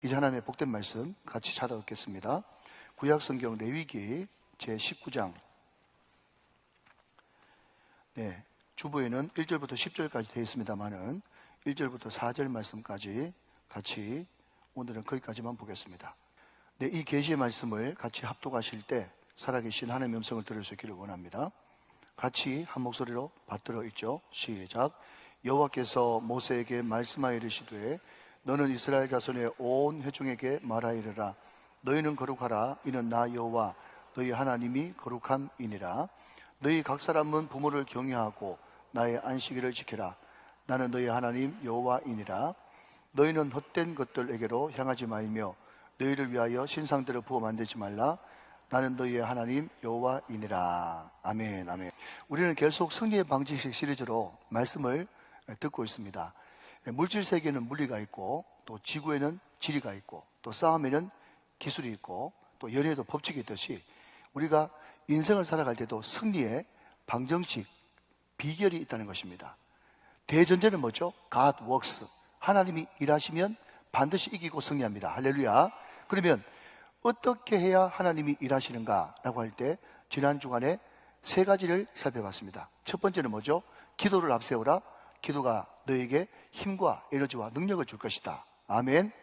이제 하나님의 복된 말씀 같이 찾아듣겠습니다. 구약성경 레위기 제19장. 주보에는 1절부터 10절까지 되어 있습니다만은 1절부터 4절 말씀까지 같이 오늘은 거기까지만 보겠습니다. 이 계시의 말씀을 같이 합독하실 때 살아계신 하나님의 음성을 들을 수 있기를 원합니다. 같이 한 목소리로 받들어 있죠. 시작. 여호와께서 모세에게 말씀하여 이르시되 너는 이스라엘 자손의 온 회중에게 말하이르라. 너희는 거룩하라. 이는 나 여호와 너희 하나님이 거룩함이니라. 너희 각 사람은 부모를 경외하고 나의 안식일을 지키라. 나는 너희 하나님 여호와이니라. 너희는 헛된 것들에게로 향하지 말며 너희를 위하여 신상들을 부어 만들지 말라. 나는 너희의 하나님 여호와이니라. 아멘, 아멘. 우리는 계속 승리의 방지식 시리즈로 말씀을 듣고 있습니다. 물질 세계는 물리가 있고, 또 지구에는 지리가 있고, 또 싸움에는 기술이 있고, 또 연애에도 법칙이 있듯이 우리가 인생을 살아갈 때도 승리의 방정식, 비결이 있다는 것입니다. 대전제는 뭐죠? God works. 하나님이 일하시면 반드시 이기고 승리합니다. 할렐루야. 그러면 어떻게 해야 하나님이 일하시는가 라고 할 때 지난 주간에 세 가지를 살펴봤습니다. 첫 번째는 뭐죠? 기도를 앞세우라. 기도가 너에게 힘과 에너지와 능력을 줄 것이다. 아멘.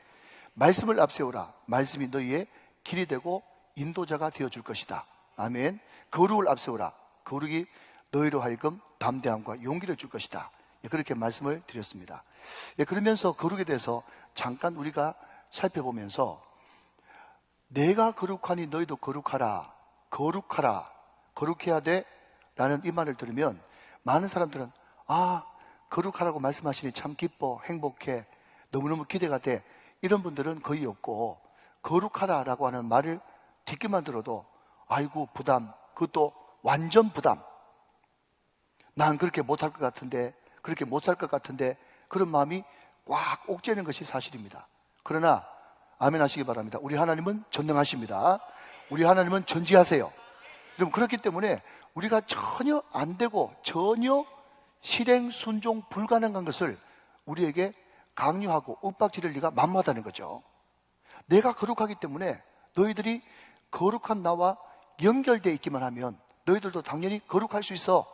말씀을 앞세우라. 말씀이 너희의 길이 되고 인도자가 되어줄 것이다. 아멘. 거룩을 앞세우라. 거룩이 너희로 하여금 담대함과 용기를 줄 것이다. 그렇게 말씀을 드렸습니다. 그러면서 거룩에 대해서 잠깐 우리가 살펴보면서 내가 거룩하니 너희도 거룩하라. 거룩하라. 거룩해야 돼. 라는 이 말을 들으면 많은 사람들은 거룩하라고 말씀하시니 참 기뻐, 행복해, 너무너무 기대가 돼. 이런 분들은 거의 없고, 거룩하라라고 하는 말을 듣기만 들어도 아이고 부담, 그것도 완전 부담. 난 그렇게 못할 것 같은데, 그렇게 못 살 것 같은데, 그런 마음이 꽉 옥죄는 것이 사실입니다. 그러나 아멘 하시기 바랍니다. 우리 하나님은 전능하십니다. 우리 하나님은 전지하세요. 여러분, 그렇기 때문에 우리가 전혀 안 되고 전혀 실행 순종 불가능한 것을 우리에게 강요하고 윽박지를 리가 만무하다는 거죠. 내가 거룩하기 때문에 너희들이 거룩한 나와 연결되어 있기만 하면 너희들도 당연히 거룩할 수 있어.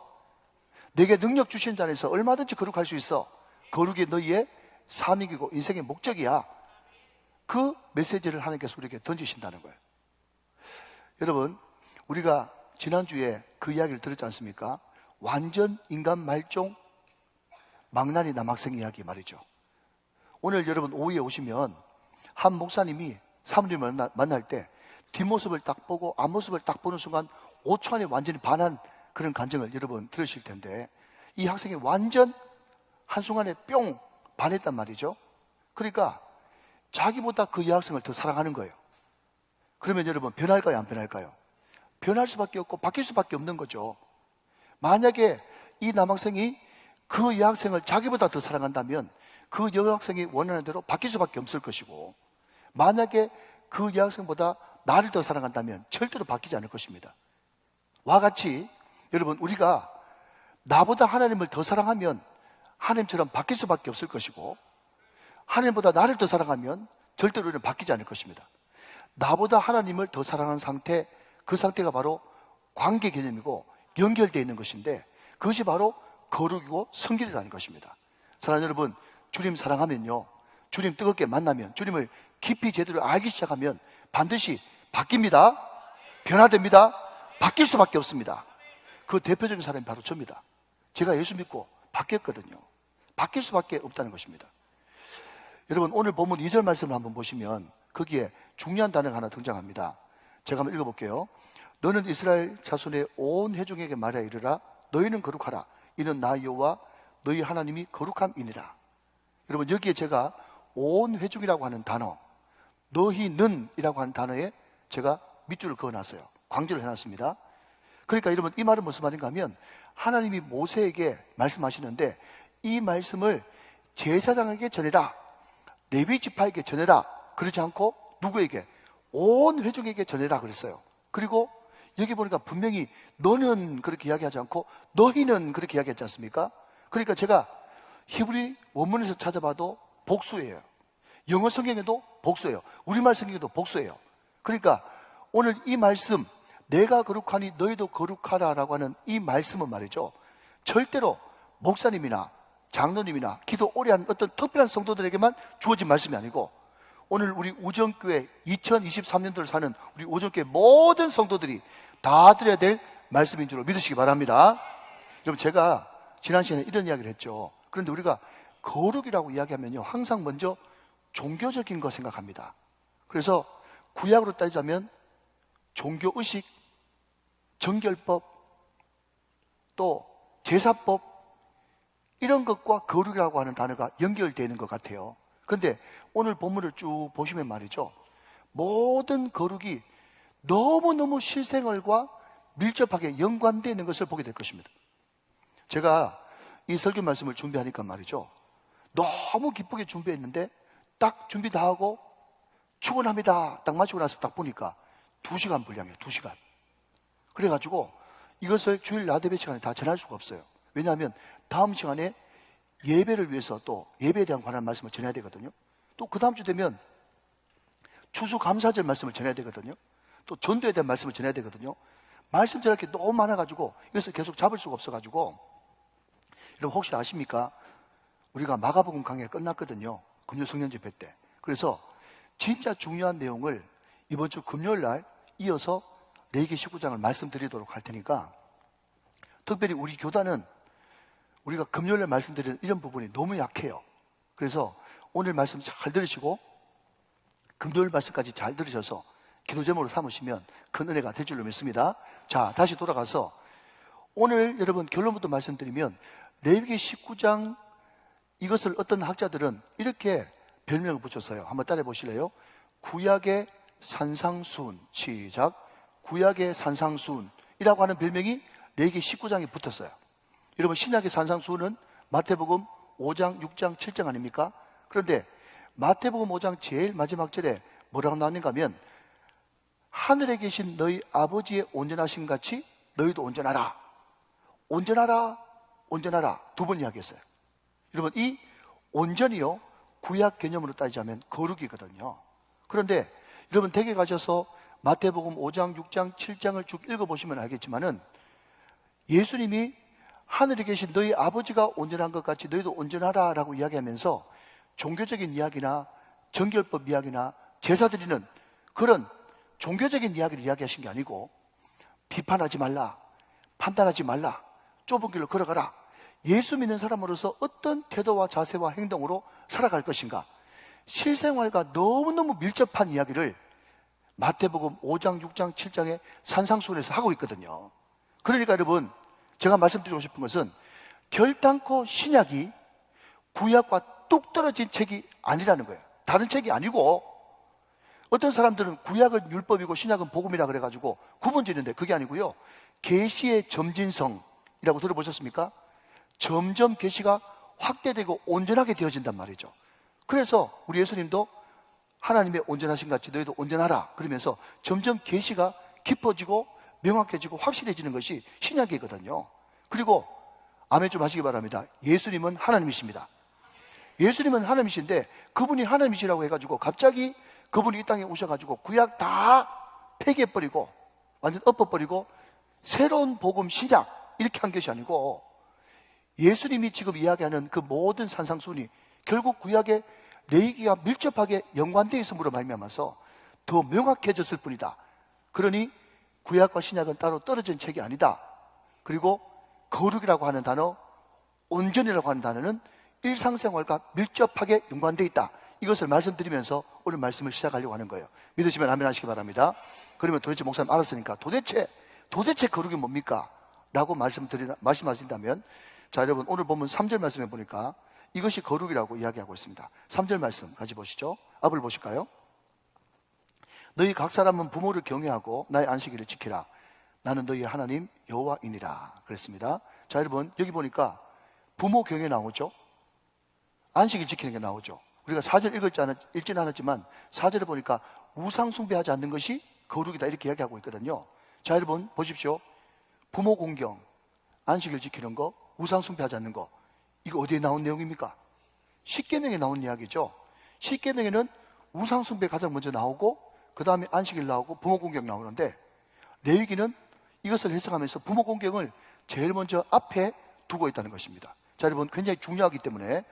내게 능력 주신 자에서 얼마든지 거룩할 수 있어. 거룩이 너희의 삶이고 인생의 목적이야. 그 메시지를 하나님께서 우리에게 던지신다는 거예요. 여러분, 우리가 지난주에 그 이야기를 들었지 않습니까? 완전 인간 말종 망나니 남학생 이야기 말이죠. 오늘 여러분 오후에 오시면 한 목사님이 사모님을 만날 때 뒷모습을 딱 보고 앞모습을 딱 보는 순간 5초 안에 완전히 반한 그런 감정을 여러분 들으실 텐데, 이 학생이 완전 한순간에 뿅 반했단 말이죠. 그러니까 자기보다 그 여학생을 더 사랑하는 거예요. 그러면 여러분 변할까요, 안 변할까요? 변할 수밖에 없고 바뀔 수밖에 없는 거죠. 만약에 이 남학생이 그 여학생을 자기보다 더 사랑한다면 그 여학생이 원하는 대로 바뀔 수밖에 없을 것이고, 만약에 그 여학생보다 나를 더 사랑한다면 절대로 바뀌지 않을 것입니다. 와 같이 여러분, 우리가 나보다 하나님을 더 사랑하면 하나님처럼 바뀔 수밖에 없을 것이고, 하나님보다 나를 더 사랑하면 절대로 우리는 바뀌지 않을 것입니다. 나보다 하나님을 더 사랑하는 상태, 그 상태가 바로 관계 개념이고 연결되어 있는 것인데, 그것이 바로 거룩이고 성결이라는 것입니다. 사랑하는 여러분, 주님 사랑하면요, 주님 뜨겁게 만나면, 주님을 깊이 제대로 알기 시작하면 반드시 바뀝니다. 변화됩니다. 바뀔 수밖에 없습니다. 그 대표적인 사람이 바로 저입니다. 제가 예수 믿고 바뀌었거든요. 바뀔 수밖에 없다는 것입니다. 여러분, 오늘 본문 2절 말씀을 한번 보시면 거기에 중요한 단어가 하나 등장합니다. 제가 한번 읽어볼게요. 너는 이스라엘 자손의 온 회중에게 말하여 이르라. 너희는 거룩하라. 이는 나 여호와 너희 하나님이 거룩함이니라. 여러분, 여기에 제가 온 회중이라고 하는 단어, 너희는 이라고 하는 단어에 제가 밑줄을 그어놨어요. 강조를 해놨습니다. 그러니까 여러분, 이 말은 무슨 말인가 하면 하나님이 모세에게 말씀하시는데 이 말씀을 제사장에게 전해라, 레위 지파에게 전해라, 그러지 않고 누구에게? 온 회중에게 전해라 그랬어요. 그리고 여기 보니까 분명히 너는 그렇게 이야기하지 않고 너희는 그렇게 이야기했지 않습니까? 그러니까 제가 히브리 원문에서 찾아봐도 복수예요. 영어 성경에도 복수예요. 우리말 성경에도 복수예요. 그러니까 오늘 이 말씀, 내가 거룩하니 너희도 거룩하라라고 하는 이 말씀은 말이죠, 절대로 목사님이나 장로님이나 기도 오래 한 어떤 특별한 성도들에게만 주어진 말씀이 아니고, 오늘 우리 우정교회 2023년도를 사는 우리 우정교회 모든 성도들이 다 들어야 될 말씀인 줄 믿으시기 바랍니다. 여러분, 제가 지난 시간에 이런 이야기를 했죠. 그런데 우리가 거룩이라고 이야기하면요, 항상 먼저 종교적인 거 생각합니다. 그래서 구약으로 따지자면 종교의식, 정결법, 또 제사법, 이런 것과 거룩이라고 하는 단어가 연결되는 것 같아요. 그런데 오늘 본문을 쭉 보시면 말이죠, 모든 거룩이 너무너무 실생활과 밀접하게 연관되어 있는 것을 보게 될 것입니다. 제가 이 설교 말씀을 준비하니까 말이죠, 너무 기쁘게 준비했는데 딱 준비 다 하고 출근합니다 딱 마치고 나서 딱 보니까 2시간 분량이에요. 2시간. 그래가지고 이것을 주일 낮 예배 시간에 다 전할 수가 없어요. 왜냐하면 다음 시간에 예배를 위해서 또 예배에 대한 관한 말씀을 전해야 되거든요. 또 그 다음 주 되면 추수감사절 말씀을 전해야 되거든요. 또 전도에 대한 말씀을 전해야 되거든요. 말씀 전할 게 너무 많아가지고 이것을 계속 잡을 수가 없어가지고, 여러분 혹시 아십니까? 우리가 마가복음 강의가 끝났거든요. 금요 성령 집회 때. 그래서 진짜 중요한 내용을 이번 주 금요일 날 이어서 레위기 19장을 말씀드리도록 할 테니까, 특별히 우리 교단은 우리가 금요일 날 말씀드리는 이런 부분이 너무 약해요. 그래서 오늘 말씀 잘 들으시고 금요일 말씀까지 잘 들으셔서 기도 제목으로 삼으시면 큰 은혜가 될 줄로 믿습니다. 자, 다시 돌아가서 오늘 여러분 결론부터 말씀드리면, 레위기 19장, 이것을 어떤 학자들은 이렇게 별명을 붙였어요. 한번 따라해 보실래요? 구약의 산상수훈. 시작. 구약의 산상수훈이라고 하는 별명이 레위기 19장에 붙었어요. 여러분, 신약의 산상수훈은 마태복음 5장, 6장, 7장 아닙니까? 그런데 마태복음 5장 제일 마지막 절에 뭐라고 나왔는가 하면, 하늘에 계신 너희 아버지의 온전하심 같이 너희도 온전하라. 온전하라, 온전하라. 2번 이야기했어요. 여러분, 이 온전이요, 구약 개념으로 따지자면 거룩이거든요. 그런데 여러분 댁에 가셔서 마태복음 5장, 6장, 7장을 쭉 읽어보시면 알겠지만은, 예수님이 하늘에 계신 너희 아버지가 온전한 것 같이 너희도 온전하라 라고 이야기하면서 종교적인 이야기나 정결법 이야기나 제사 드리는 그런 종교적인 이야기를 이야기하신 게 아니고, 비판하지 말라, 판단하지 말라, 좁은 길로 걸어가라, 예수 믿는 사람으로서 어떤 태도와 자세와 행동으로 살아갈 것인가, 실생활과 너무너무 밀접한 이야기를 마태복음 5장, 6장, 7장의 산상수훈에서 하고 있거든요. 그러니까 여러분, 제가 말씀드리고 싶은 것은 결단코 신약이 구약과 뚝 떨어진 책이 아니라는 거예요. 다른 책이 아니고, 어떤 사람들은 구약은 율법이고 신약은 복음이라 그래가지고 구분 짓는데 그게 아니고요, 계시의 점진성이라고 들어보셨습니까? 점점 계시가 확대되고 온전하게 되어진단 말이죠. 그래서 우리 예수님도 하나님의 온전하신 같이 너희도 온전하라 그러면서 점점 계시가 깊어지고 명확해지고 확실해지는 것이 신약이거든요. 그리고 아멘 좀 하시기 바랍니다. 예수님은 하나님이십니다. 예수님은 하나님이신데, 그분이 하나님이시라고 해가지고 갑자기 그분이 이 땅에 오셔가지고 구약 다 폐기해버리고 완전 엎어버리고 새로운 복음 신약 이렇게 한 것이 아니고, 예수님이 지금 이야기하는 그 모든 산상수훈이 결국 구약의 레위기와 밀접하게 연관되어 있음으로 말미암아서 더 명확해졌을 뿐이다. 그러니 구약과 신약은 따로 떨어진 책이 아니다. 그리고 거룩이라고 하는 단어, 온전이라고 하는 단어는 일상생활과 밀접하게 연관되어 있다. 이것을 말씀드리면서 오늘 말씀을 시작하려고 하는 거예요. 믿으시면 아멘 하시기 바랍니다. 그러면 도대체 목사님 알았으니까 도대체 거룩이 뭡니까? 라고 말씀하신다면, 자, 여러분 오늘 보면 3절 말씀해 보니까 이것이 거룩이라고 이야기하고 있습니다. 3절 말씀 같이 보시죠. 앞을 보실까요? 너희 각 사람은 부모를 경외하고 나의 안식일을 지키라. 나는 너희 하나님 여호와이니라. 그랬습니다. 자, 여러분 여기 보니까 부모 경외 나오죠. 안식일 지키는 게 나오죠. 우리가 4절 읽지는 않았지만 4절에 보니까 우상 숭배하지 않는 것이 거룩이다 이렇게 이야기하고 있거든요. 자, 여러분 보십시오. 부모 공경, 안식일 지키는 거, 우상 숭배하지 않는 거, 이거 어디에 나온 내용입니까? 십계명에 나온 이야기죠. 십계명에는 우상숭배 가장 먼저 나오고 그 다음에 안식일 나오고 부모 공경 나오는데 레위기는 이것을 해석하면서 부모 공경을 제일 먼저 앞에 두고 있다는 것입니다. 자, 여러분 굉장히 중요하기 때문에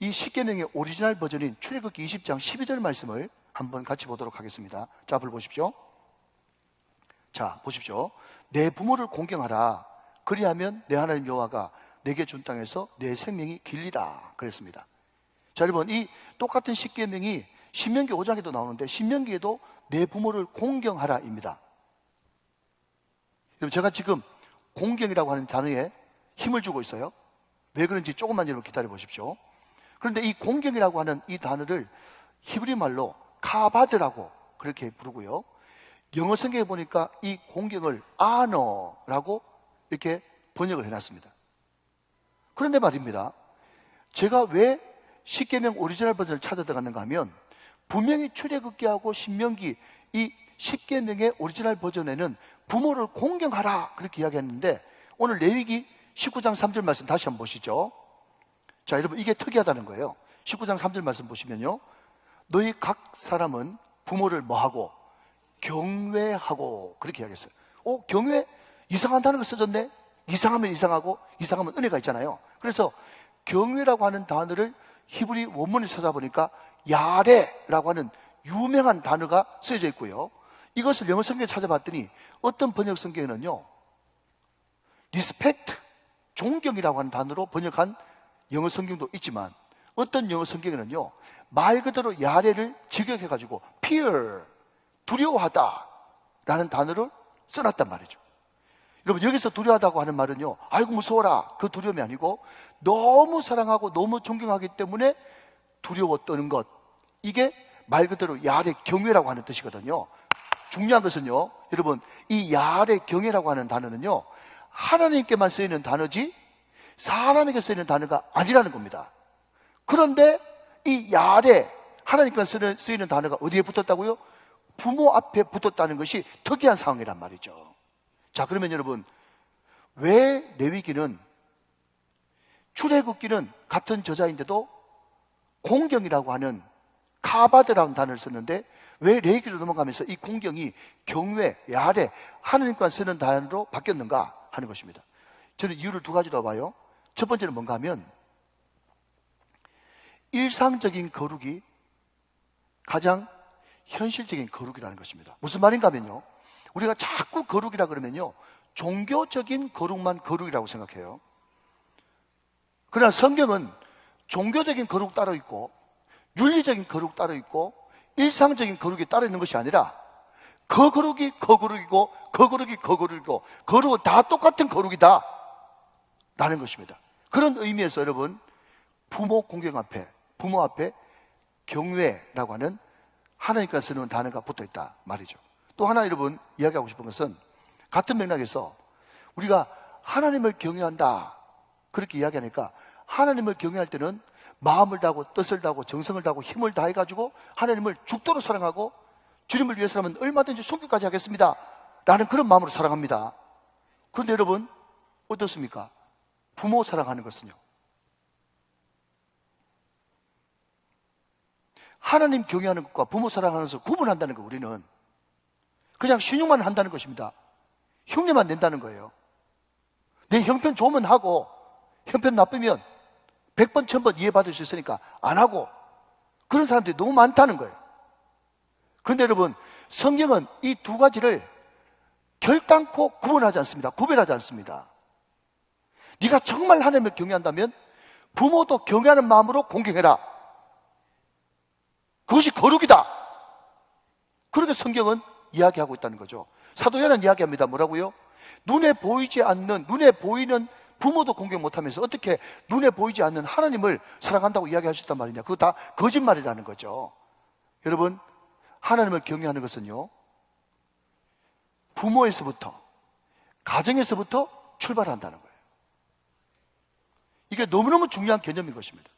이 십계명의 오리지널 버전인 출애굽기 20장 12절 말씀을 한번 같이 보도록 하겠습니다. 자, 앞을 보십시오. 자, 보십시오. 내 부모를 공경하라. 그리하면 내 하나님 여호와가 내게 준 땅에서 내 생명이 길리라 그랬습니다. 자, 여러분 이 똑같은 십계명이 신명기 5장에도 나오는데 신명기에도 내 부모를 공경하라입니다. 여러분 제가 지금 공경이라고 하는 단어에 힘을 주고 있어요. 왜 그런지 조금만 여러분 기다려 보십시오. 그런데 이 공경이라고 하는 이 단어를 히브리 말로 카바드라고 그렇게 부르고요. 영어 성경에 보니까 이 공경을 아너라고 이렇게 번역을 해놨습니다. 그런데 말입니다. 제가 왜 십계명 오리지널 버전을 찾아 들어갔는가 하면 분명히 출애굽기하고 신명기 이 십계명의 오리지널 버전에는 부모를 공경하라 그렇게 이야기했는데 오늘 레위기 19장 3절 말씀 다시 한번 보시죠. 자, 여러분 이게 특이하다는 거예요. 19장 3절 말씀 보시면요. 너희 각 사람은 부모를 뭐하고? 경외하고 그렇게 이야기했어요. 경외? 이상한 단어가 써졌네? 이상하면 이상하고 이상하면 은혜가 있잖아요. 그래서 경외라고 하는 단어를 히브리 원문을 찾아보니까 야레라고 하는 유명한 단어가 쓰여져 있고요. 이것을 영어 성경에 찾아봤더니 어떤 번역 성경에는요 리스펙트, 존경이라고 하는 단어로 번역한 영어 성경도 있지만 어떤 영어 성경에는요 말 그대로 야레를 직역해가지고 fear, 두려워하다 라는 단어를 써놨단 말이죠. 여러분 여기서 두려워하다고 하는 말은요 아이고 무서워라 그 두려움이 아니고 너무 사랑하고 너무 존경하기 때문에 두려워 떠는 것, 이게 말 그대로 야레 경외라고 하는 뜻이거든요. 중요한 것은요 여러분 이 야레 경외라고 하는 단어는요 하나님께만 쓰이는 단어지 사람에게 쓰이는 단어가 아니라는 겁니다. 그런데 이 야레 하나님께만 쓰이는 단어가 어디에 붙었다고요? 부모 앞에 붙었다는 것이 특이한 상황이란 말이죠. 자, 그러면 여러분 왜 레위기는 출애굽기는 같은 저자인데도 공경이라고 하는 카바드라는 단어를 썼는데 왜 레위기로 넘어가면서 이 공경이 경외, 야레, 하나님과 쓰는 단어로 바뀌었는가 하는 것입니다. 저는 이유를 두 가지로 봐요. 첫 번째는 뭔가 하면 일상적인 거룩이 가장 현실적인 거룩이라는 것입니다. 무슨 말인가 하면요 우리가 자꾸 거룩이라 그러면요 종교적인 거룩만 거룩이라고 생각해요. 그러나 성경은 종교적인 거룩 따로 있고 윤리적인 거룩 따로 있고 일상적인 거룩이 따로 있는 것이 아니라 그 거룩이 그 거룩이고 그 거룩이 그 거룩이고 거룩은 다 똑같은 거룩이다 라는 것입니다. 그런 의미에서 여러분 부모 공경 앞에 부모 앞에 경외라고 하는 하나님과 쓰는 단어가 붙어있다 말이죠. 또 하나 여러분 이야기하고 싶은 것은 같은 맥락에서 우리가 하나님을 경외한다 그렇게 이야기하니까 하나님을 경외할 때는 마음을 다하고 뜻을 다하고 정성을 다하고 힘을 다해가지고 하나님을 죽도록 사랑하고 주님을 위해서라면 얼마든지 순교까지 하겠습니다 라는 그런 마음으로 사랑합니다. 그런데 여러분 어떻습니까? 부모 사랑하는 것은요 하나님 경외하는 것과 부모 사랑하는 것을 구분한다는 거. 우리는 그냥 신용만 한다는 것입니다. 흉내만 낸다는 거예요. 내 형편 좋으면 하고 형편 나쁘면 100번 1000번 이해받을 수 있으니까 안 하고 그런 사람들이 너무 많다는 거예요. 그런데 여러분 성경은 이 두 가지를 결단코 구분하지 않습니다. 구별하지 않습니다. 네가 정말 하나님을 경외한다면 부모도 경외하는 마음으로 공경해라. 그것이 거룩이다. 그렇게 성경은 이야기하고 있다는 거죠. 사도 요한은 이야기합니다. 뭐라고요? 눈에 보이지 않는, 눈에 보이는 부모도 공경 못하면서 어떻게 눈에 보이지 않는 하나님을 사랑한다고 이야기하셨단 말이냐. 그거 다 거짓말이라는 거죠. 여러분 하나님을 경외하는 것은요 부모에서부터 가정에서부터 출발한다는 거예요. 이게 너무너무 중요한 개념인 것입니다.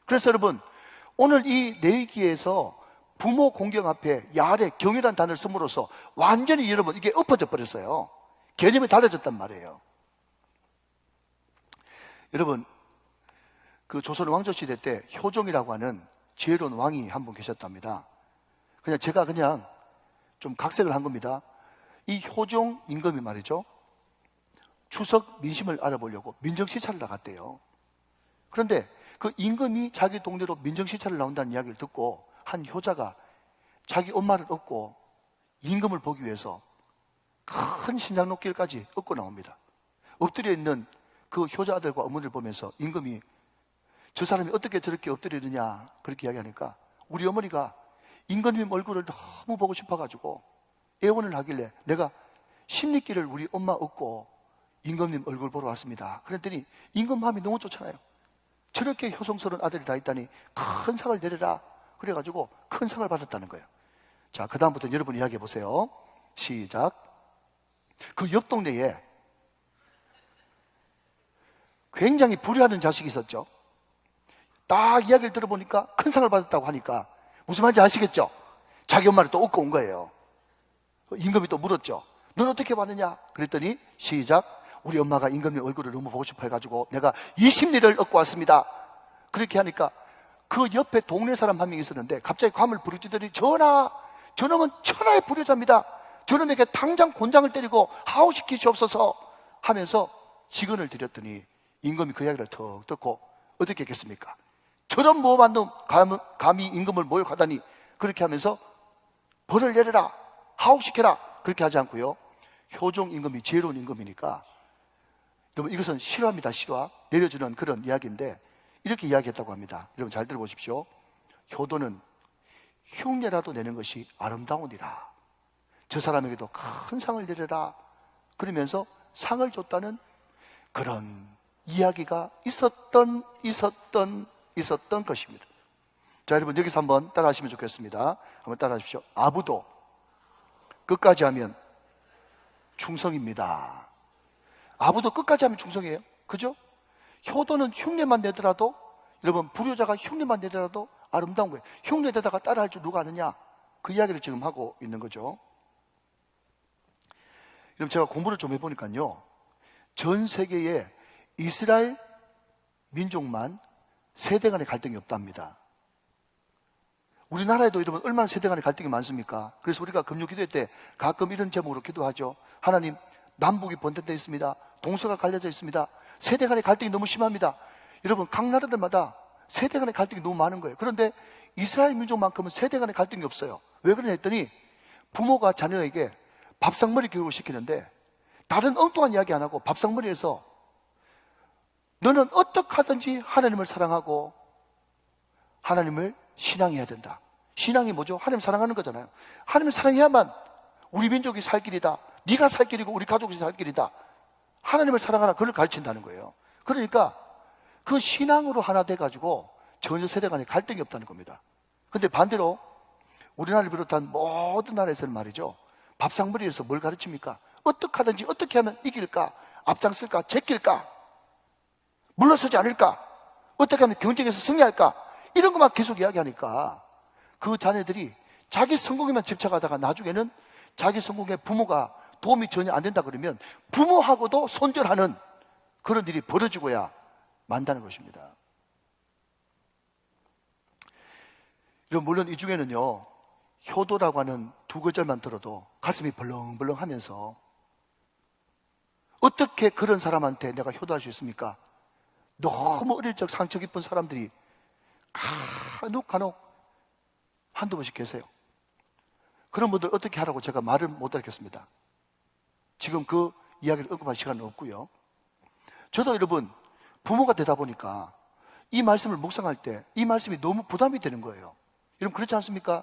그래서 여러분 오늘 이 레위기에서 부모 공경 앞에 야레 경외라는 단어를 쓰므로써 완전히 여러분 이게 엎어져 버렸어요. 개념이 달라졌단 말이에요. 여러분 그 조선 왕조 시대 때 효종이라고 하는 지혜로운 왕이 한 분 계셨답니다. 제가 좀 각색을 한 겁니다. 이 효종 임금이 말이죠, 추석 민심을 알아보려고 민정시찰을 나갔대요. 그런데 그 임금이 자기 동네로 민정시찰을 나온다는 이야기를 듣고 한 효자가 자기 엄마를 업고 임금을 보기 위해서 큰 신장로길까지 업고 나옵니다. 엎드려 있는 그 효자 아들과 어머니를 보면서 임금이 저 사람이 어떻게 저렇게 엎드려 있느냐 그렇게 이야기하니까 우리 어머니가 임금님 얼굴을 너무 보고 싶어가지고 애원을 하길래 내가 십리길을 우리 엄마 업고 임금님 얼굴 보러 왔습니다. 그랬더니 임금 마음이 너무 좋잖아요. 저렇게 효성스러운 아들이 다 있다니 큰 상을 내려라. 그래가지고 큰 상을 받았다는 거예요. 자, 그 다음부터 여러분 이야기해 보세요. 시작. 그 옆 동네에 굉장히 불효하는 자식이 있었죠. 딱 이야기를 들어보니까 큰 상을 받았다고 하니까 무슨 말인지 아시겠죠? 자기 엄마를 또 업고 온 거예요. 임금이 또 물었죠. 넌 어떻게 받느냐? 그랬더니 시작. 우리 엄마가 임금님 얼굴을 너무 보고 싶어 해가지고 내가 20리를 얻고 왔습니다. 그렇게 하니까 그 옆에 동네 사람 한 명 있었는데 갑자기 감을 부르짖더니 전하, 저놈은 천하의 불효자입니다. 저놈에게 당장 곤장을 때리고 하오시키시옵소서 하면서 직언을 드렸더니 임금이 그 이야기를 턱 듣고 어떻게 했겠습니까? 저런 모험한 놈 감히 임금을 모욕하다니 그렇게 하면서 벌을 내려라, 하옥시켜라 그렇게 하지 않고요, 효종 임금이 지혜로운 임금이니까 여러분 이것은 실화입니다. 실화. 내려주는 그런 이야기인데 이렇게 이야기했다고 합니다. 여러분 잘 들어보십시오. 효도는 흉내라도 내는 것이 아름다우니라. 저 사람에게도 큰 상을 내려라. 그러면서 상을 줬다는 그런 이야기가 있었던 것입니다. 자, 여러분 여기서 한번 따라하시면 좋겠습니다. 한번 따라하십시오. 아부도 끝까지 하면 충성입니다. 아부도 끝까지 하면 충성이에요. 그죠? 효도는 흉내만 내더라도, 여러분 불효자가 흉내만 내더라도 아름다운 거예요. 흉내 내다가 따라할 줄 누가 아느냐? 그 이야기를 지금 하고 있는 거죠. 여러분 제가 공부를 좀 해보니까요, 전 세계에 이스라엘 민족만 세대 간의 갈등이 없답니다. 우리나라에도 여러분 얼마나 세대 간의 갈등이 많습니까? 그래서 우리가 금요 기도회 때 가끔 이런 제목으로 기도하죠. 하나님, 남북이 번tet되어 있습니다. 동서가 갈려져 있습니다. 세대 간의 갈등이 너무 심합니다. 여러분 각 나라들마다 세대 간의 갈등이 너무 많은 거예요. 그런데 이스라엘 민족만큼은 세대 간의 갈등이 없어요. 왜 그러냐 했더니 부모가 자녀에게 밥상머리 교육을 시키는데 다른 엉뚱한 이야기 안 하고 밥상머리에서 너는 어떻게 하든지 하나님을 사랑하고 하나님을 신앙해야 된다. 신앙이 뭐죠? 하나님 사랑하는 거잖아요. 하나님을 사랑해야만 우리 민족이 살 길이다. 네가 살 길이고 우리 가족이 살 길이다. 하나님을 사랑하라. 그걸 가르친다는 거예요. 그러니까 그 신앙으로 하나 돼가지고 전혀 세대 간에 갈등이 없다는 겁니다. 근데 반대로 우리나라를 비롯한 모든 나라에서는 말이죠, 밥상머리에서 뭘 가르칩니까? 어떻게 하든지 어떻게 하면 이길까? 앞장쓸까? 제낄까? 물러서지 않을까? 어떻게 하면 경쟁에서 승리할까? 이런 것만 계속 이야기하니까 그 자녀들이 자기 성공에만 집착하다가 나중에는 자기 성공에 부모가 도움이 전혀 안 된다 그러면 부모하고도 손절하는 그런 일이 벌어지고야 만다는 것입니다. 물론 이 중에는요, 효도라고 하는 두 구절만 들어도 가슴이 벌렁벌렁 하면서 어떻게 그런 사람한테 내가 효도할 수 있습니까? 너무 어릴 적 상처 깊은 사람들이 간혹 한두 번씩 계세요. 그런 분들 어떻게 하라고 제가 말을 못 하겠습니다. 지금 그 이야기를 언급할 시간은 없고요. 저도 여러분 부모가 되다 보니까 이 말씀을 묵상할 때 이 말씀이 너무 부담이 되는 거예요. 여러분 그렇지 않습니까?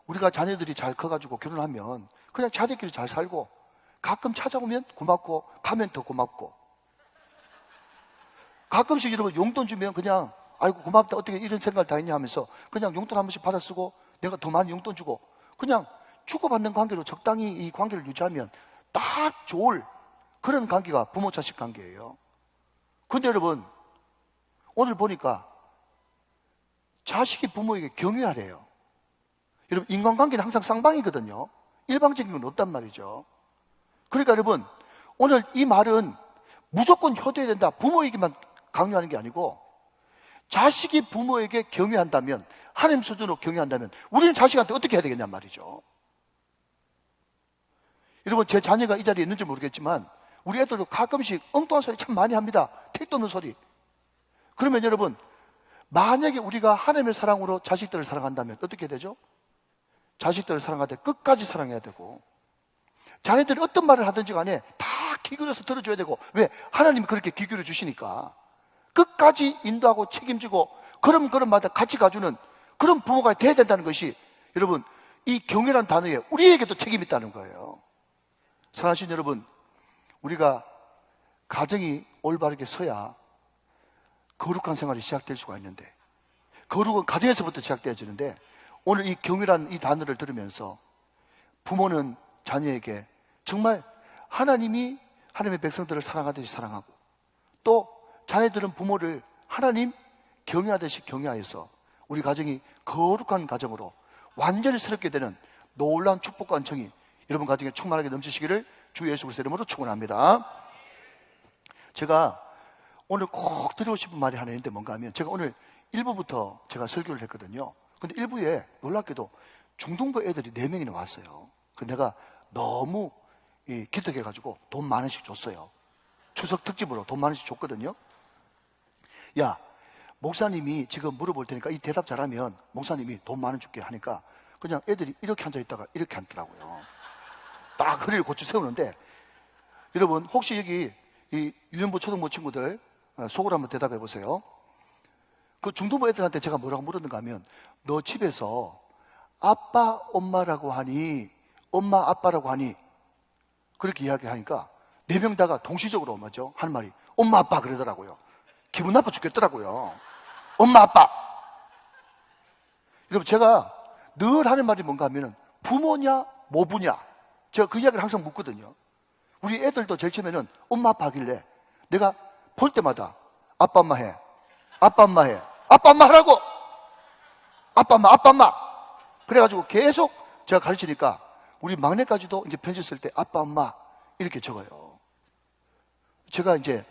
우리가 자녀들이 잘 커가지고 결혼하면 그냥 자기들끼리 잘 살고 가끔 찾아오면 고맙고 가면 더 고맙고, 가끔씩 여러분 용돈 주면 그냥 아이고 고맙다, 어떻게 이런 생각을 다 했냐 하면서 그냥 용돈 한 번씩 받아 쓰고 내가 더 많이 용돈 주고 그냥 주고받는 관계로 적당히 이 관계를 유지하면 딱 좋을 그런 관계가 부모 자식 관계예요. 그런데 여러분 오늘 보니까 자식이 부모에게 경유하래요. 여러분 인간관계는 항상 쌍방이거든요. 일방적인 건 없단 말이죠. 그러니까 여러분 오늘 이 말은 무조건 효도해야 된다, 부모에게만 강요하는 게 아니고 자식이 부모에게 경외한다면, 하나님 수준으로 경외한다면 우리는 자식한테 어떻게 해야 되겠냔 말이죠. 여러분, 제 자녀가 이 자리에 있는지 모르겠지만 우리 애들도 가끔씩 엉뚱한 소리 참 많이 합니다. 택도 없는 소리. 그러면 여러분, 만약에 우리가 하나님의 사랑으로 자식들을 사랑한다면 어떻게 되죠? 자식들을 사랑할 때 끝까지 사랑해야 되고, 자녀들이 어떤 말을 하든지 간에 다 귀 기울여서 들어줘야 되고, 왜? 하나님이 그렇게 귀 기울여 주시니까 끝까지 인도하고 책임지고 그런 걸음마다 같이 가주는 그런 부모가 돼야 된다는 것이, 여러분, 이 경외라는 단어에 우리에게도 책임이 있다는 거예요. 사랑하신 여러분, 우리가 가정이 올바르게 서야 거룩한 생활이 시작될 수가 있는데, 거룩은 가정에서부터 시작되어지는데, 오늘 이 경외라는 이 단어를 들으면서 부모는 자녀에게 정말 하나님이 하나님의 백성들을 사랑하듯이 사랑하고, 또 자녀들은 부모를 하나님 경외하듯이 경외하여서 우리 가정이 거룩한 가정으로 완전히 새롭게 되는 놀라운 축복과 은총이 여러분 가정에 충만하게 넘치시기를 주 예수 그리스도의 이름으로 축원합니다. 제가 오늘 꼭 드리고 싶은 말이 하나 있는데 뭔가 하면, 제가 오늘 1부부터 제가 설교를 했거든요. 근데 1부에 놀랍게도 중동부 애들이 4명이나 왔어요. 근데 내가 너무 기특해가지고 돈 만 원씩 줬어요. 추석 특집으로 돈 만 원씩 줬거든요. 야, 목사님이 지금 물어볼 테니까 이 대답 잘하면 목사님이 돈 만 원 줄게 하니까 그냥 애들이 이렇게 앉아있다가 이렇게 앉더라고요. 딱 허리를 고쳐 세우는데, 여러분 혹시 여기 이 유년부 초등부 친구들 속으로 한번 대답해 보세요. 그 중등부 애들한테 제가 뭐라고 물었는가 하면, 너 집에서 아빠 엄마라고 하니 엄마 아빠라고 하니, 그렇게 이야기하니까 4명 다가 동시적으로 맞죠? 하는 말이 엄마 아빠 그러더라고요. 기분 나빠 죽겠더라고요. 엄마 아빠. 여러분, 제가 늘 하는 말이 뭔가 하면은 부모냐 모부냐, 제가 그 이야기를 항상 묻거든요. 우리 애들도 제일 처음에는 엄마 아빠 하길래 내가 볼 때마다 아빠 엄마 해, 아빠 엄마 해, 아빠 엄마 하라고, 아빠 엄마 아빠 엄마. 그래가지고 계속 제가 가르치니까 우리 막내까지도 이제 편지 쓸 때 아빠 엄마 이렇게 적어요. 제가 이제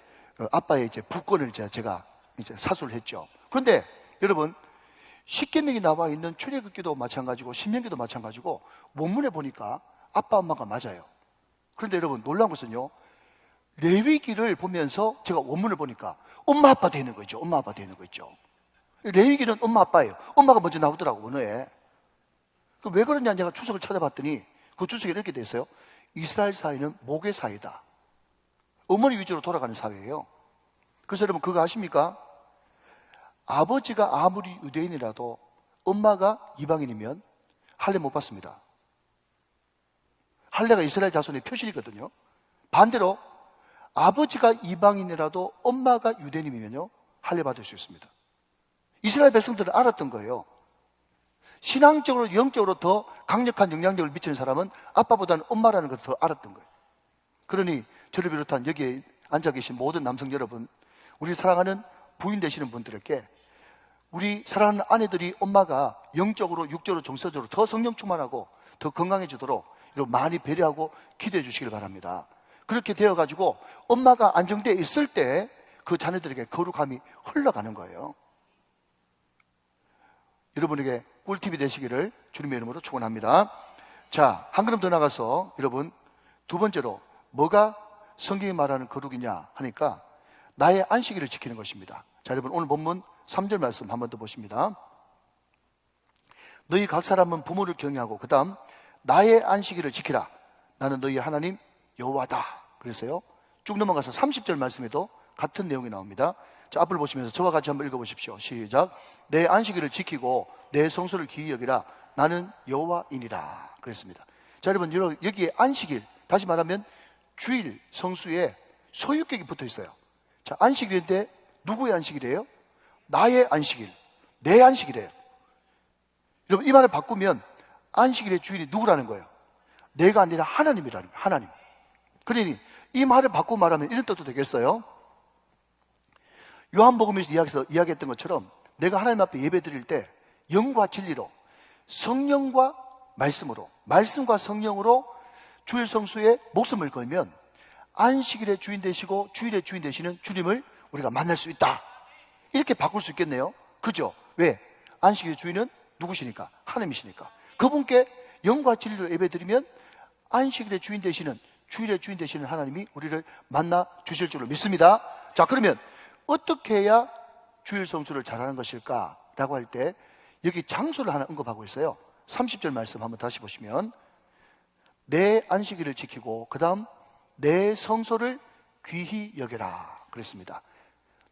아빠의 이제 부권을 제가 이제 사수를 했죠. 그런데 여러분, 십계명이 나와 있는 출애굽기도 마찬가지고 신명기도 마찬가지고 원문에 보니까 아빠 엄마가 맞아요. 그런데 여러분, 놀라운 것은요, 레위기를 보면서 제가 원문을 보니까 엄마 아빠 되는 거죠. 엄마 아빠 되는 거 있죠. 레위기는 엄마 아빠예요. 엄마가 먼저 나오더라고, 원어에. 왜 그러냐, 제가 추석을 찾아봤더니 그 추석에 이렇게 돼 있어요. 이스라엘 사회는 목의 사회다. 어머니 위주로 돌아가는 사회예요. 그래서 여러분, 그거 아십니까? 아버지가 아무리 유대인이라도 엄마가 이방인이면 할례 못 받습니다. 할례가 이스라엘 자손의 표실이거든요. 반대로 아버지가 이방인이라도 엄마가 유대인이면요, 할례 받을 수 있습니다. 이스라엘 백성들은 알았던 거예요. 신앙적으로, 영적으로 더 강력한 영향력을 미치는 사람은 아빠보다는 엄마라는 것을 더 알았던 거예요. 그러니 저를 비롯한 여기에 앉아 계신 모든 남성 여러분, 우리 사랑하는 부인 되시는 분들에게 우리 사랑하는 아내들이 엄마가 영적으로, 육적으로, 정서적으로 더 성령 충만하고 더 건강해지도록 여러분 많이 배려하고 기도해 주시길 바랍니다. 그렇게 되어가지고 엄마가 안정되어 있을 때 그 자녀들에게 거룩함이 흘러가는 거예요. 여러분에게 꿀팁이 되시기를 주님의 이름으로 축원합니다. 자, 한 걸음 더 나가서 여러분, 두 번째로 뭐가 성경이 말하는 거룩이냐 하니까 나의 안식일을 지키는 것입니다. 자, 여러분 오늘 본문 3절 말씀 한 번 더 보십니다. 너희 각 사람은 부모를 경외하고 그 다음 나의 안식일을 지키라. 나는 너희 하나님 여호와다. 그래서요, 쭉 넘어가서 30절 말씀에도 같은 내용이 나옵니다. 자, 앞을 보시면서 저와 같이 한번 읽어보십시오. 시작. 내 안식일을 지키고 내 성소를 기히 여기라. 나는 여호와이니라. 그랬습니다. 자, 여러분 여기에 안식일, 다시 말하면 주일 성수에 소유격이 붙어 있어요. 자, 안식일인데 누구의 안식일이에요? 나의 안식일, 내 안식일이에요. 여러분, 이 말을 바꾸면 안식일의 주인이 누구라는 거예요? 내가 아니라 하나님이라는 거예요. 하나님. 그러니 이 말을 바꾸고 말하면 이런 뜻도 되겠어요. 요한복음에서 이야기했던 것처럼 내가 하나님 앞에 예배 드릴 때 영과 진리로, 성령과 말씀으로, 말씀과 성령으로 주일 성수에 목숨을 걸면 안식일의 주인 되시고 주일의 주인 되시는 주님을 우리가 만날 수 있다. 이렇게 바꿀 수 있겠네요. 그죠? 왜? 안식일의 주인은 누구시니까? 하나님이시니까. 그분께 영과 진리로 예배드리면 안식일의 주인 되시는, 주일의 주인 되시는 하나님이 우리를 만나 주실 줄로 믿습니다. 자, 그러면 어떻게 해야 주일 성수를 잘하는 것일까? 라고 할 때 여기 장소를 하나 언급하고 있어요. 30절 말씀 한번 다시 보시면, 내 안식일을 지키고 그 다음 내 성소를 귀히 여겨라 그랬습니다.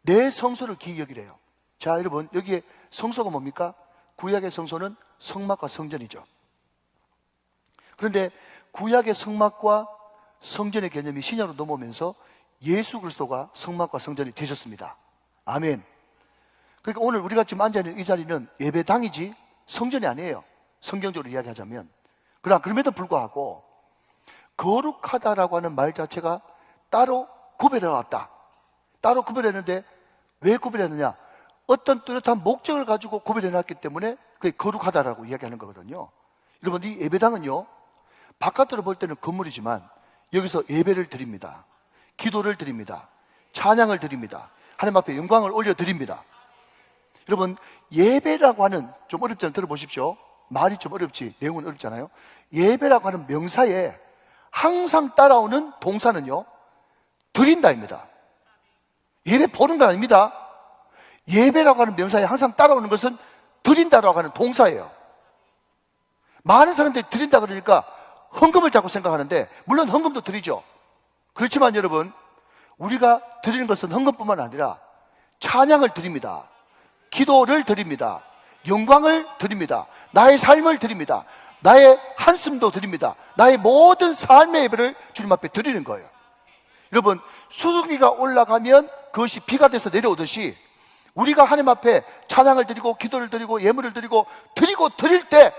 내 성소를 귀히 여기래요. 자, 여러분, 여기에 성소가 뭡니까? 구약의 성소는 성막과 성전이죠. 그런데 구약의 성막과 성전의 개념이 신약으로 넘어오면서 예수 그리스도가 성막과 성전이 되셨습니다. 아멘. 그러니까 오늘 우리가 지금 앉아있는 이 자리는 예배당이지 성전이 아니에요. 성경적으로 이야기하자면. 그러나 그럼에도 불구하고 거룩하다라고 하는 말 자체가 따로 구별해 왔다. 따로 구별했는데 왜 구별했느냐? 어떤 뚜렷한 목적을 가지고 구별해 놨기 때문에 그게 거룩하다라고 이야기하는 거거든요. 여러분, 이 예배당은요, 바깥으로 볼 때는 건물이지만 여기서 예배를 드립니다. 기도를 드립니다. 찬양을 드립니다. 하나님 앞에 영광을 올려드립니다. 여러분, 예배라고 하는, 좀 어렵잖아요. 들어보십시오. 말이 좀 어렵지 내용은 어렵잖아요. 예배라고 하는 명사에 항상 따라오는 동사는요, 드린다입니다. 예배 보는 건 아닙니다. 예배라고 하는 명사에 항상 따라오는 것은 드린다라고 하는 동사예요. 많은 사람들이 드린다 그러니까 헌금을 자꾸 생각하는데, 물론 헌금도 드리죠. 그렇지만 여러분, 우리가 드리는 것은 헌금뿐만 아니라 찬양을 드립니다. 기도를 드립니다. 영광을 드립니다. 나의 삶을 드립니다. 나의 한숨도 드립니다. 나의 모든 삶의 예배를 주님 앞에 드리는 거예요. 여러분, 수증기가 올라가면 그것이 비가 돼서 내려오듯이 우리가 하나님 앞에 찬양을 드리고 기도를 드리고 예물을 드리고 드릴 때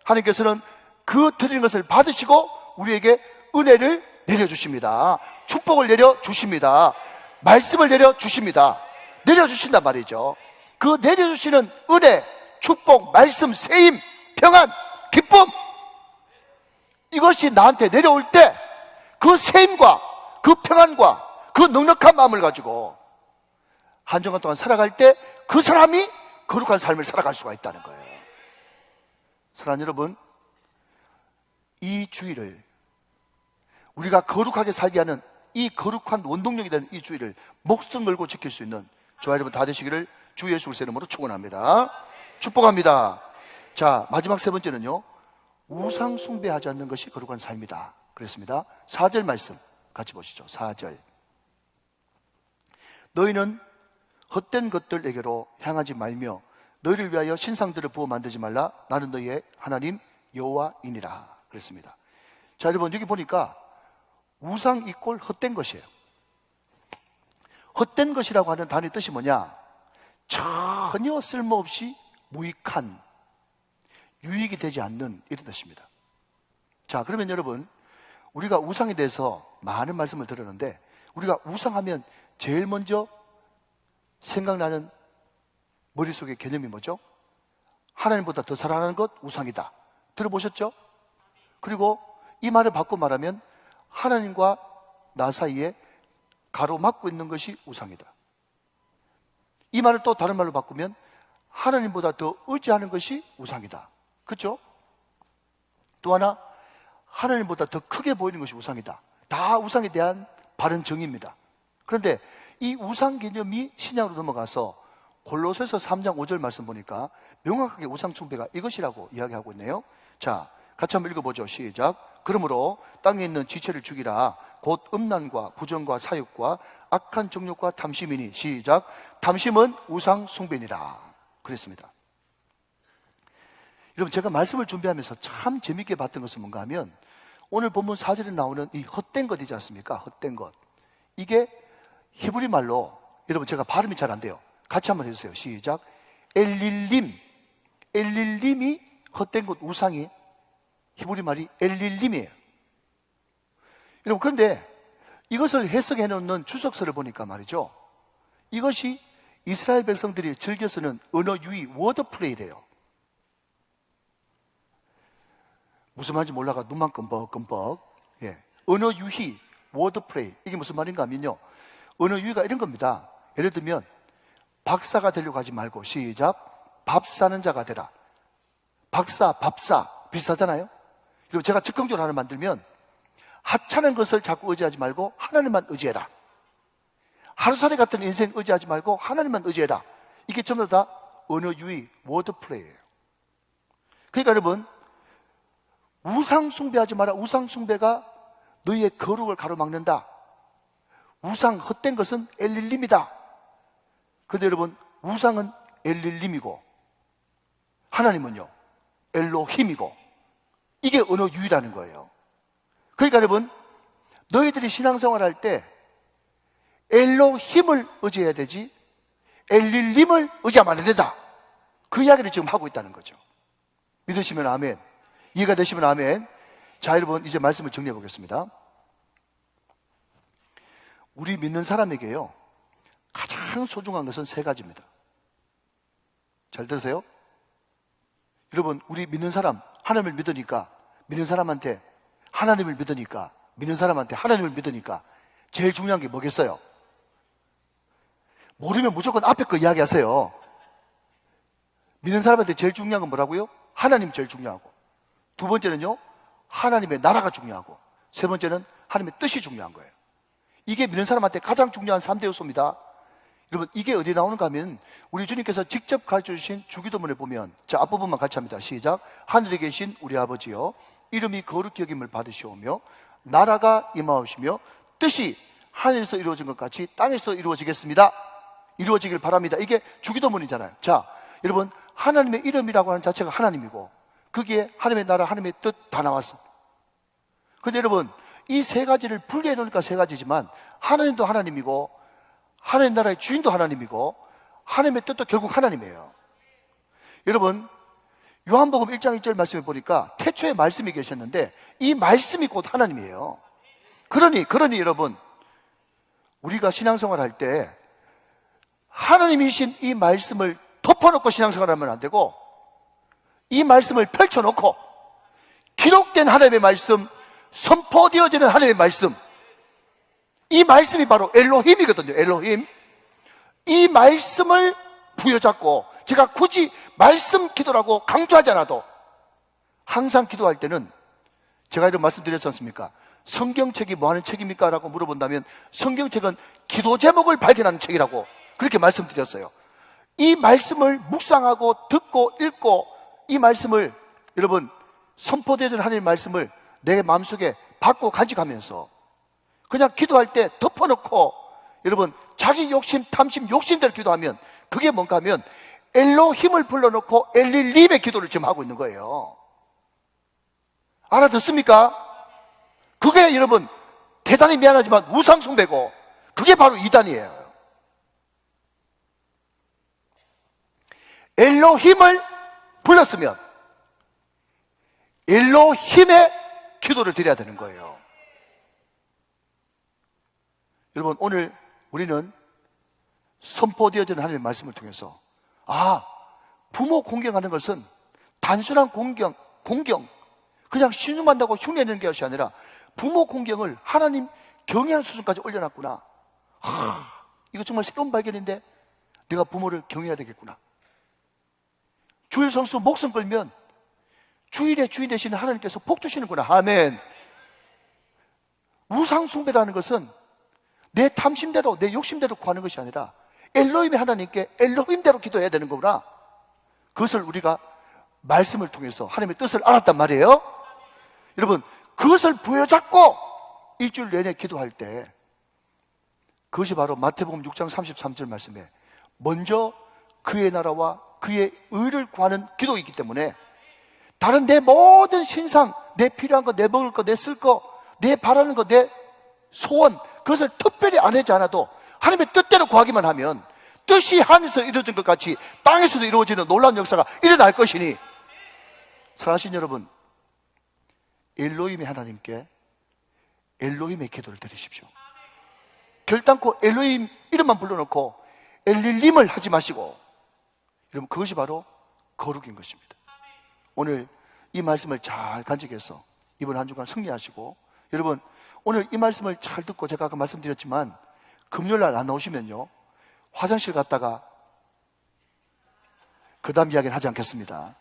하나님께서는 그 드리는 것을 받으시고 우리에게 은혜를 내려주십니다. 축복을 내려주십니다. 말씀을 내려주십니다. 내려주신단 말이죠. 그 내려주시는 은혜, 축복, 말씀, 세임, 평안, 기쁨, 이것이 나한테 내려올 때 그 세임과 그 평안과 그 넉넉한 마음을 가지고 한 주간 동안 살아갈 때 그 사람이 거룩한 삶을 살아갈 수가 있다는 거예요. 사랑하는 여러분, 이 주일을, 우리가 거룩하게 살게 하는 이 거룩한 원동력이 되는 이 주일을 목숨 걸고 지킬 수 있는 저와 여러분 다 되시기를 주 예수 그리스도의 이름으로 축원합니다. 축복합니다. 자, 마지막 세 번째는요, 우상 숭배하지 않는 것이 거룩한 삶이다 그랬습니다. 4절 말씀 같이 보시죠. 4절. 너희는 헛된 것들에게로 향하지 말며 너희를 위하여 신상들을 부어 만들지 말라. 나는 너희의 하나님 여호와이니라 그랬습니다. 자, 여러분, 여기 보니까 우상 이꼴 헛된 것이에요. 헛된 것이라고 하는 단어의 뜻이 뭐냐? 전혀 쓸모없이 무익한, 유익이 되지 않는 이런 뜻입니다. 자, 그러면 여러분, 우리가 우상에 대해서 많은 말씀을 들었는데, 우리가 우상하면 제일 먼저 생각나는 머릿속의 개념이 뭐죠? 하나님보다 더 사랑하는 것, 우상이다. 들어보셨죠? 그리고 이 말을 바꿔 말하면 하나님과 나 사이에 가로막고 있는 것이 우상이다. 이 말을 또 다른 말로 바꾸면 하나님보다 더 의지하는 것이 우상이다. 그렇죠? 또 하나, 하나님보다 더 크게 보이는 것이 우상이다. 다 우상에 대한 바른 정의입니다. 그런데 이 우상 개념이 신약으로 넘어가서 골로새서 3장 5절 말씀 보니까 명확하게 우상 숭배가 이것이라고 이야기하고 있네요. 자, 같이 한번 읽어보죠. 시작. 그러므로 땅에 있는 지체를 죽이라. 곧 음란과 부정과 사욕과 악한 정욕과 탐심이니. 시작. 탐심은 우상 숭배니라 그랬습니다. 여러분, 제가 말씀을 준비하면서 참 재밌게 봤던 것은 뭔가 하면, 오늘 본문 4절에 나오는 이 헛된 것이지 않습니까? 헛된 것. 이게 히브리 말로, 여러분, 제가 발음이 잘 안 돼요. 같이 한번 해주세요. 시작. 엘릴림. 엘릴림이 헛된 것, 우상이 히브리 말이 엘릴림이에요. 여러분, 그런데 이것을 해석해 놓는 주석서를 보니까 말이죠, 이것이 이스라엘 백성들이 즐겨 쓰는 언어 유희, 워드 플레이래요. 무슨 말인지 몰라가 눈만 끔뻑끔뻑. 예. 언어 유희, 워드 플레이. 이게 무슨 말인가 하면요, 언어 유희가 이런 겁니다. 예를 들면 박사가 되려고 하지 말고 시작. 밥 사는 자가 되라. 박사, 밥사 비슷하잖아요. 그리고 제가 즉흥적으로 하나 만들면 하찮은 것을 자꾸 의지하지 말고 하나님만 의지해라. 하루살이 같은 인생 의지하지 말고 하나님만 의지해라. 이게 전부 다 언어 유희, 워드 플레이예요. 그러니까 여러분, 우상 숭배하지 마라. 우상 숭배가 너희의 거룩을 가로막는다. 우상 헛된 것은 엘릴림이다. 그런데 여러분, 우상은 엘릴림이고 하나님은요 엘로힘이고, 이게 언어 유희라는 거예요. 그러니까 여러분, 너희들이 신앙생활 할 때 엘로힘을 의지해야 되지 엘릴림을 의지하면 안 된다. 그 이야기를 지금 하고 있다는 거죠. 믿으시면 아멘, 이해가 되시면 아멘. 자, 여러분, 이제 말씀을 정리해 보겠습니다. 우리 믿는 사람에게요 가장 소중한 것은 세 가지입니다. 잘 들으세요? 여러분, 우리 믿는 사람, 하나님을 믿으니까, 믿는 사람한테 하나님을 믿으니까, 믿는 사람한테 하나님을 믿으니까 제일 중요한 게 뭐겠어요? 모르면 무조건 앞에 거 이야기하세요. 믿는 사람한테 제일 중요한 건 뭐라고요? 하나님 제일 중요하고, 두 번째는요 하나님의 나라가 중요하고, 세 번째는 하나님의 뜻이 중요한 거예요. 이게 믿는 사람한테 가장 중요한 3대 요소입니다. 여러분, 이게 어디에 나오는가 하면 우리 주님께서 직접 가르쳐 주신 주기도문을 보면, 자, 앞부분만 같이 합니다. 시작. 하늘에 계신 우리 아버지여, 이름이 거룩히 여김을 받으시오며 나라가 임하오시며 뜻이 하늘에서 이루어진 것 같이 땅에서 이루어지겠습니다. 이루어지길 바랍니다. 이게 주기도문이잖아요. 자, 여러분, 하나님의 이름이라고 하는 자체가 하나님이고, 거기에 하나님의 나라, 하나님의 뜻 다 나왔어. 근데 여러분, 이 세 가지를 분리해 놓으니까 세 가지지만 하나님도 하나님이고 하나님 나라의 주인도 하나님이고 하나님의 뜻도 결국 하나님이에요. 여러분, 요한복음 1장 1절 말씀에 보니까 태초에 말씀이 계셨는데 이 말씀이 곧 하나님이에요. 그러니 여러분, 우리가 신앙생활 할 때 하나님이신 이 말씀을 덮어놓고 신앙생활하면 안 되고, 이 말씀을 펼쳐놓고 기록된 하나님의 말씀, 선포되어지는 하나님의 말씀, 이 말씀이 바로 엘로힘이거든요. 엘로힘. 이 말씀을 부여잡고, 제가 굳이 말씀 기도라고 강조하지 않아도 항상 기도할 때는, 제가 이런 말씀 드렸지 않습니까? 성경책이 뭐 하는 책입니까? 라고 물어본다면 성경책은 기도 제목을 발견하는 책이라고 그렇게 말씀드렸어요. 이 말씀을 묵상하고 듣고 읽고, 이 말씀을, 여러분, 선포되어진 하나님의 말씀을 내 마음속에 받고 간직하면서 그냥 기도할 때 덮어놓고, 여러분, 자기 욕심, 탐심, 욕심대로 기도하면 그게 뭔가 하면 엘로힘을 불러놓고 엘릴림의 기도를 지금 하고 있는 거예요. 알아듣습니까? 그게 여러분, 대단히 미안하지만 우상숭배고, 그게 바로 이단이에요. 엘로힘을 불렀으면 엘로힘의 기도를 드려야 되는 거예요. 여러분, 오늘 우리는 선포되어지는 하나님의 말씀을 통해서, 부모 공경하는 것은 단순한 공경, 그냥 신중한다고 흉내내는 것이 아니라 부모 공경을 하나님 경외하는 수준까지 올려놨구나. 이거 정말 새로운 발견인데 내가 부모를 경외해야 되겠구나. 주일 성수 목숨 걸면 주일의 주인 되시는 하나님께서 복 주시는구나. 아멘. 우상 숭배라는 것은 내 탐심대로, 내 욕심대로 구하는 것이 아니라 엘로힘의 하나님께 엘로힘대로 기도해야 되는 거구나. 그것을 우리가 말씀을 통해서 하나님의 뜻을 알았단 말이에요. 여러분, 그것을 부여잡고 일주일 내내 기도할 때, 그것이 바로 마태복음 6장 33절 말씀에 먼저 그의 나라와 그의 의를 구하는 기도이기 때문에, 다른 내 모든 신상, 내 필요한 거, 내 먹을 거, 내 쓸 거, 내 바라는 거, 내 소원, 그것을 특별히 안 하지 않아도 하나님의 뜻대로 구하기만 하면 뜻이 하늘에서 이루어진 것 같이 땅에서도 이루어지는 놀라운 역사가 일어날 것이니, 사랑하신 여러분, 엘로힘의 하나님께 엘로힘의 기도를 드리십시오. 결단코 엘로힘 이름만 불러놓고 엘릴림을 하지 마시고, 여러분, 그것이 바로 거룩인 것입니다. 오늘 이 말씀을 잘 간직해서 이번 한 주간 승리하시고, 여러분, 오늘 이 말씀을 잘 듣고, 제가 아까 말씀드렸지만 금요일날 안 나오시면요, 화장실 갔다가 그 다음 이야기는 하지 않겠습니다.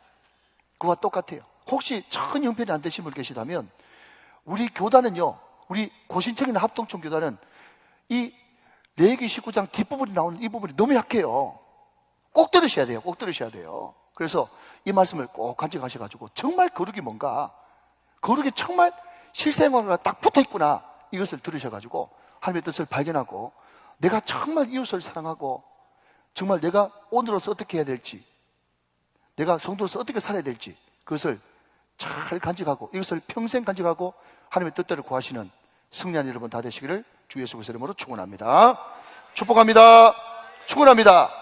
그와 똑같아요. 혹시 전 형편이 안 되신 분 계시다면 우리 교단은요, 우리 고신청이나 합동청 교단은 이 레위기 19장 뒷부분이 나오는 이 부분이 너무 약해요. 꼭 들으셔야 돼요. 꼭 들으셔야 돼요. 그래서 이 말씀을 꼭 간직하셔가지고 정말 거룩이 뭔가, 거룩이 정말 실생활과 딱 붙어있구나, 이것을 들으셔가지고 하나님의 뜻을 발견하고 내가 정말 이웃을 사랑하고 정말 내가 오늘로서 어떻게 해야 될지, 내가 성도로서 어떻게 살아야 될지 그것을 잘 간직하고 이것을 평생 간직하고 하나님의 뜻대로 구하시는 승리한 여러분 다 되시기를 주 예수 그리스도 이름으로 축원합니다. 축복합니다. 축원합니다.